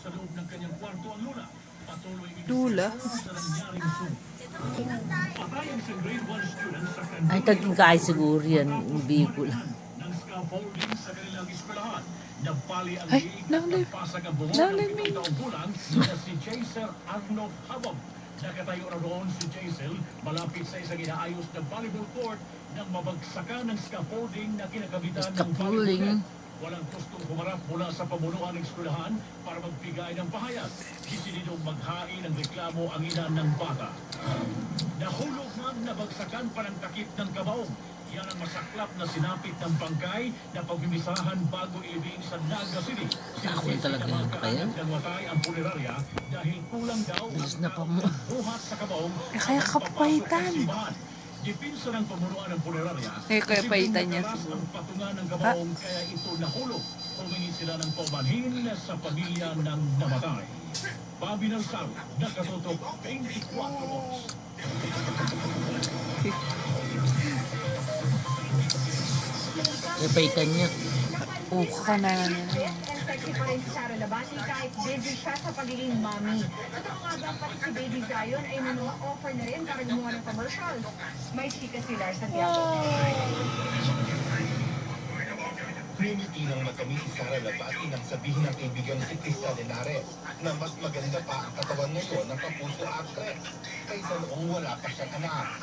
Sa loob ng kanyang kwarto ang lula. Patuloy Lula? sa nangyaring sunog. Patay ang isang grade 1 student sa kandila. Ay, taging kaay siguro yan, yung Bicol. Ng scaffolding sa kanilang eskwelahan. Nagpali ang Ay, liig lalim. at pasag ang buhok ng Lalim, 7 taong gulang na si Jaisel Arnold Habab. Nakatayo na roon si Jaisel malapit sa isang inaayos na volleyball court nang mabagsakan ng scaffolding na kinakabitan ng Scaffolding. volleyball net. Walang gustong humarap mula sa pamunuan ng eskwelahan para magbigay ng pahayag. Desididong maghain ng reklamo ang ina ng bata. Nahulog man nabagsakan pa ng takip ng kabaong. Yan ang masaklap na sinapit ng bangkay na pagmimisahan bago ilibing sa Naga City. Takot talaga yun pa yan. Nagwatay ang punerarya dahil kulang daw Bilis na pa mo. buhat sa kabaong. Kaya kapaitan. Dipinsa ng pamunuan ng punerarya. Kaya kapaitan niya Taas siguro. ang patungan ng kabaong kaya ito nahulog. Humingi sila ng paumanhin sa pamilya ng namatay. Bobby Narsal, nakatutok 24 volts. Napaitan niya. Uka na niya. Sexy pa rin si Sara Labati kahit busy siya sa pagiging mommy. Totoo nga ba pati si Baby Zion ay may mga offer na rin para gumawa ng commercials? May chika si Lar Santiago. Trinity nang magkamit si Sara Labati nang sabihin ng kaibigan si Krista Linares na mas maganda pa ang katawan ngayon ng kapuso actress kaysa noong wala pa siyang anak.